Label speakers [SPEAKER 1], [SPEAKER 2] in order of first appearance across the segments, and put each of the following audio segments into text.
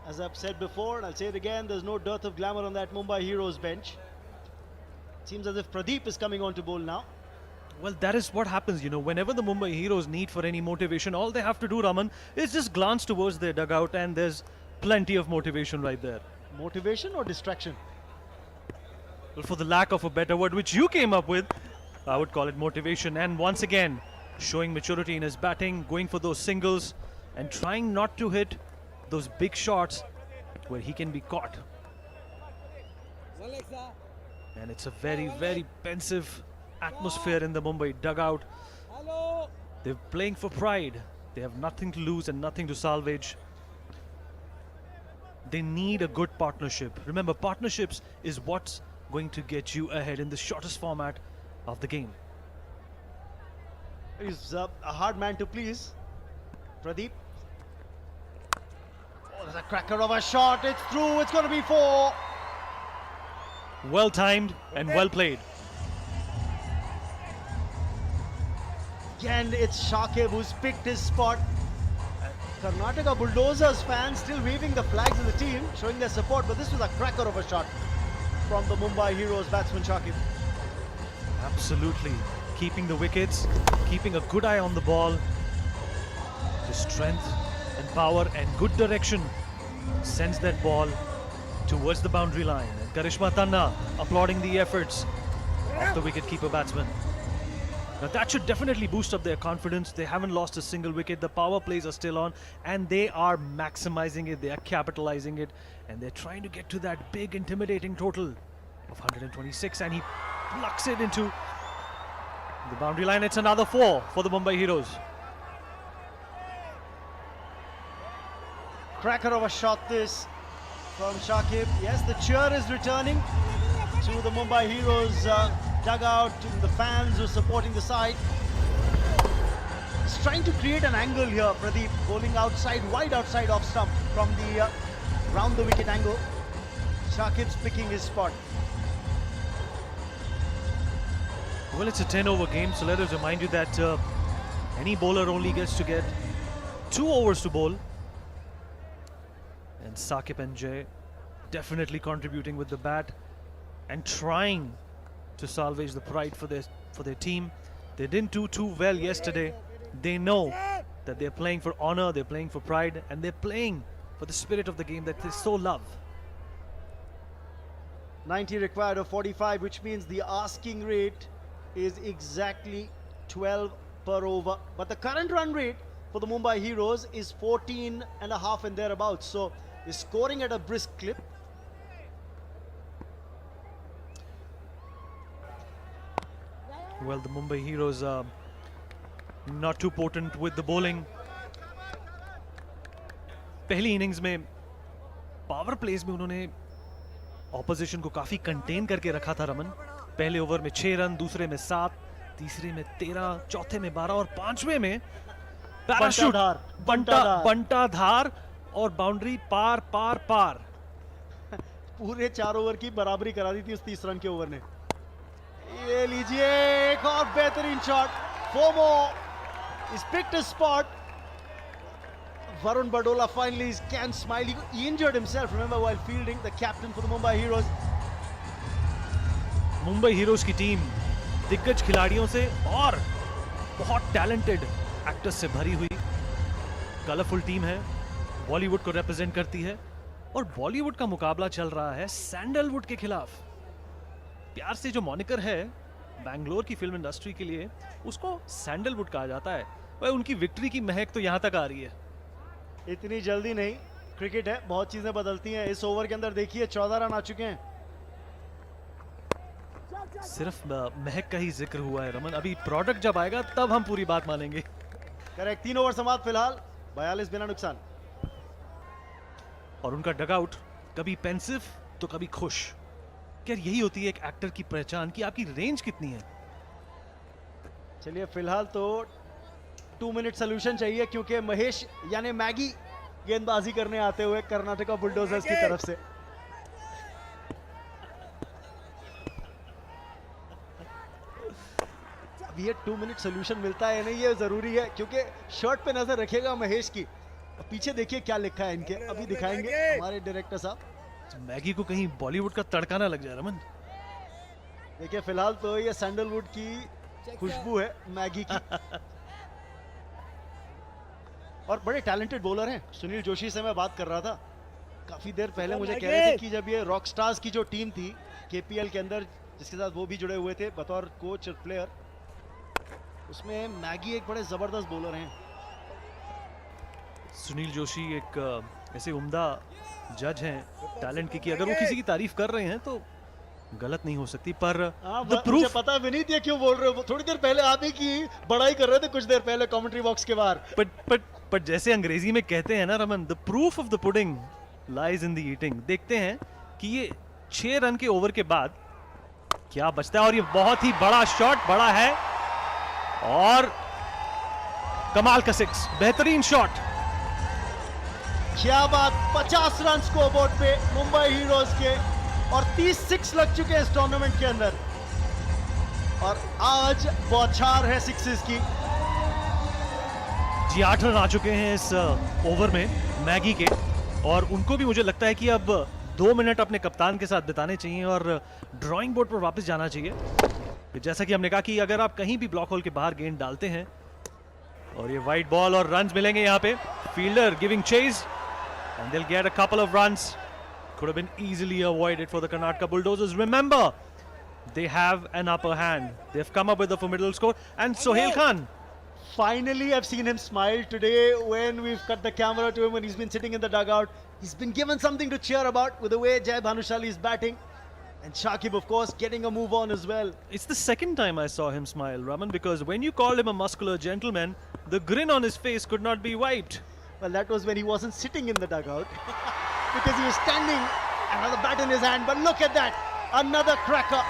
[SPEAKER 1] As I've said before, and I'll say it again, there's no dearth of glamour on that Mumbai Heroes bench. Seems as if Pradeep is coming on to bowl now.
[SPEAKER 2] Well, that is what happens, whenever the Mumbai Heroes need for any motivation, all they have to do, Raman, is just glance towards their dugout and there's plenty of motivation right there.
[SPEAKER 1] Motivation or distraction?
[SPEAKER 2] Well, for the lack of a better word, which you came up with, I would call it motivation. And once again, showing maturity in his batting, going for those singles and trying not to hit those big shots where he can be caught. And it's a very, very pensive atmosphere in the Mumbai dugout. They're playing for pride. They have nothing to lose and nothing to salvage. They need a good partnership. Remember, partnerships is what's going to get you ahead in the shortest format of the game.
[SPEAKER 1] He's a hard man to please. Pradeep. Oh, there's a cracker of a shot. It's through. It's going to be 4.
[SPEAKER 2] Well timed and well played.
[SPEAKER 1] Again, it's Shakib who's picked his spot. Karnataka Bulldozers fans still waving the flags of the team, showing their support, but this was a cracker of a shot from the Mumbai Heroes batsman Shakib.
[SPEAKER 2] Absolutely. Keeping the wickets, keeping a good eye on the ball. The strength and power and good direction sends that ball towards the boundary line. And Karishma Tanna applauding the efforts of the wicketkeeper batsman. Now that should definitely boost up their confidence. They haven't lost a single wicket. The power plays are still on and they are maximizing it. They are capitalizing it and they're trying to get to that big intimidating total of 126 and he plucks it into the boundary line. It's another 4 for the Mumbai Heroes.
[SPEAKER 1] Cracker of a shot this from Shakib. Yes, the cheer is returning to the Mumbai Heroes dugout, to the fans who are supporting the side. He's trying to create an angle here, Pradeep, bowling outside, wide outside off stump from the round the wicket angle. Shakib's picking his spot.
[SPEAKER 2] Well, it's a 10-over game, so let us remind you that any bowler only gets to get 2 overs to bowl. And Shakib and Jay definitely contributing with the bat and trying to salvage the pride for their team. They didn't do too well yesterday. They know that they're playing for honor, they're playing for pride, and they're playing for the spirit of the game that they so love.
[SPEAKER 1] 90 required of 45, which means the asking rate is exactly 12 per over. But the current run rate for the Mumbai Heroes is 14 and a half and thereabouts. So they're scoring at a brisk clip.
[SPEAKER 2] Well, the Mumbai Heroes are not too potent with the bowling. पहली innings में power place में उन्होंने opposition को काफी contain करके रखा था रमन. पहले ओवर में 6 रन, दूसरे में 7, तीसरे में 13, चौथे में 12 और पांचवें में पैराशूट बंटा धार और बाउंड्री पार पार पार.
[SPEAKER 1] पूरे 4 ओवर की बराबरी करा दी थी उस 30 रन के ओवर ने. ये लीजिए एक और बेहतरीन shot. 4 more. He's picked his spot. Varun Badola finally can smile. He injured himself, remember, while fielding, the captain for the Mumbai Heroes.
[SPEAKER 2] Mumbai heroes की टीम दिग्गज खिलाड़ियों से और बहुत टैलेंटेड एक्टर्स से भरी हुई कलरफुल टीम है. बॉलीवुड को रिप्रेजेंट करती है और बॉलीवुड का मुकाबला चल रहा है सैंडलवुड के खिलाफ. प्यार से जो मॉनिकर है बैंगलोर की फिल्म इंडस्ट्री के लिए, उसको सैंडलवुड कहा जाता है. वह उनकी विक्ट्री की महक तो यहां तक आ रही है.
[SPEAKER 1] इतनी जल्दी नहीं, क्रिकेट है, बहुत चीजें बदलती हैं. इस ओवर के अंदर देखिए 14 रन आ चुके हैं.
[SPEAKER 2] सिर्फ महक का ही जिक्र हुआ है रमन. अभी प्रोडक्ट जब आएगा तब हम पूरी बात मानेंगे.
[SPEAKER 1] करेक्ट. 3 ओवर समाप्त फिलहाल, 42 बिना नुकसान.
[SPEAKER 2] और उनका डगआउट कभी पेंसिव तो कभी खुश. क्या यही होती है एक एक्टर की पहचान कि आपकी रेंज कितनी है.
[SPEAKER 1] चलिए फिलहाल तो 2 मिनट सोल्यूशन चाहिए, क्योंकि महेश यानी मैगी गेंदबाजी करने आते हुए कर्नाटका बुलडोजर्स की तरफ से. अब ये 2 मिनट सोल्यूशन मिलता है नहीं, ये जरूरी है, क्योंकि शर्ट पे नजर रखेगा महेश की. पीछे देखिए क्या लिखा है इनके, अभी दिखाएंगे हमारे डायरेक्टर साहब।
[SPEAKER 2] मैगी को कहीं बॉलीवुड का तड़का ना लग जाए रमन।
[SPEAKER 1] देखिए फिलहाल तो ये सैंडलवुड की खुशबू है मैगी की। और बड़े टैलेंटेड बॉलर हैं। सुनील जोशी से मैं बात कर रहा था काफी देर पहले, मुझे कह रहे थे कि जब ये रॉक स्टार्स की जो टीम थी केपीएल के अंदर, जिसके साथ वो भी जुड़े हुए थे बतौर कोच और प्लेयर, उसमें मैगी एक बड़े जबरदस्त बॉलर हैं।
[SPEAKER 2] सुनील जोशी एक ऐसे उम्दा जज हैं टैलेंट की कि अगर वो किसी की तारीफ कर रहे हैं तो गलत नहीं हो सकती। पर द
[SPEAKER 1] मुझे
[SPEAKER 2] प्रूफ,
[SPEAKER 1] पता भी नहीं था क्यों बोल रहे हो, थोड़ी देर पहले आप ही की बड़ाई कर रहे थे कुछ देर पहले कमेंट्री बॉक्स के बाहर।
[SPEAKER 2] बट जैसे अंग्रेजी में कहते हैं ना Raman, the proof of the pudding lies in the eating. देखते हैं कि ये 6 रन के ओवर के बाद क्या बचता है। और ये बहुत ही बड़ा शॉट, बड़ा है और कमाल का 6, बेहतरीन शॉट।
[SPEAKER 1] क्या बात, 50 रन स्कोरबोर्ड पे मुंबई हीरोज के, और 30 6 लग चुके हैं इस टूर्नामेंट के अंदर, और आज बौछार है सिक्सेस की।
[SPEAKER 2] जी 8 रन आ चुके हैं इस ओवर में मैगी के, और उनको भी मुझे लगता है कि अब 2 मिनट अपने कप्तान के साथ बिताने चाहिए और ड्राइंग बोर्ड पर वापस जाना चाहिए। जैसा कि हमने कहा कि अगर आप कहीं भी ब्लॉक होल के बाहर गेंद डालते हैं, और ये वाइड बॉल और रन्स मिलेंगे यहाँ पे, fielder giving chase and they'll get a couple of runs. Could have been easily avoided for the Karnataka Bulldozers. Remember, they have an upper hand. They've come up with a formidable score. And Sohail Khan.
[SPEAKER 1] Finally, I've seen him smile today when we've cut the camera to him when he's been sitting in the dugout. He's been given something to cheer about with the way Jai Bhanushali is batting. And Shakib, of course, getting a move on as well.
[SPEAKER 2] It's the second time I saw him smile, Raman, because when you called him a muscular gentleman, the grin on his face could not be wiped.
[SPEAKER 1] Well, that was when he wasn't sitting in the dugout because he was standing, another bat in his hand. But look at that, another cracker.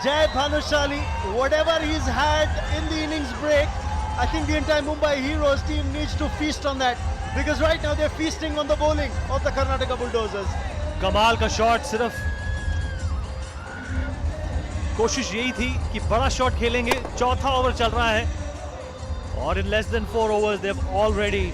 [SPEAKER 1] Jai Bhanushali, whatever he's had in the innings break, I think the entire Mumbai Heroes team needs to feast on that, because right now they're feasting on the bowling of the Karnataka Bulldozers.
[SPEAKER 2] कमाल का shot, सिर्फ कोशिश यही थी कि बड़ा shot खेलेंगे। चौथा ओवर चल रहा है और in less than 4 overs they've already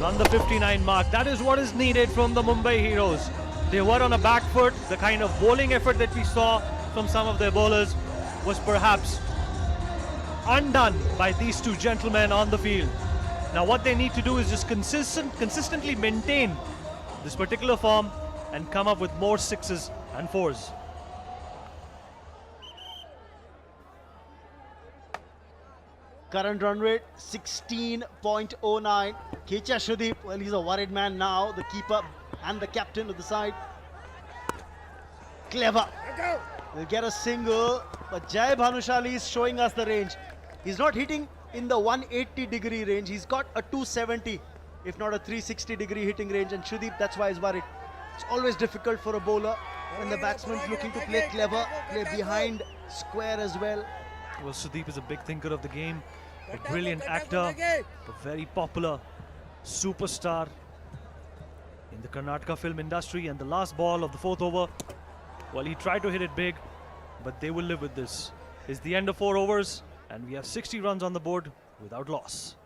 [SPEAKER 2] run the 59 mark. That is what is needed from the Mumbai Heroes. They were on a back foot. The kind of bowling effort that we saw from some of their bowlers was perhaps undone by these two gentlemen on the field. Now what they need to do is just consistently maintain this particular form and come up with more 6s and 4s.
[SPEAKER 1] Current run rate 16.09. Kecha Sudeep, well, he's a worried man now, the keeper and the captain of the side. Clever. They'll get a single, but Jai Bhanushali is showing us the range. He's not hitting in the 180-degree range. He's got a 270, if not a 360-degree hitting range. And Sudeep, that's why he's worried. It's always difficult for a bowler when the batsman's looking to play clever, play behind square as well.
[SPEAKER 2] Well, Sudeep is a big thinker of the game, a brilliant actor, a very popular superstar in the Karnataka film industry. And the last ball of the 4th over, well, he tried to hit it big, but they will live with this. It's the end of 4 overs, and we have 60 runs on the board without loss.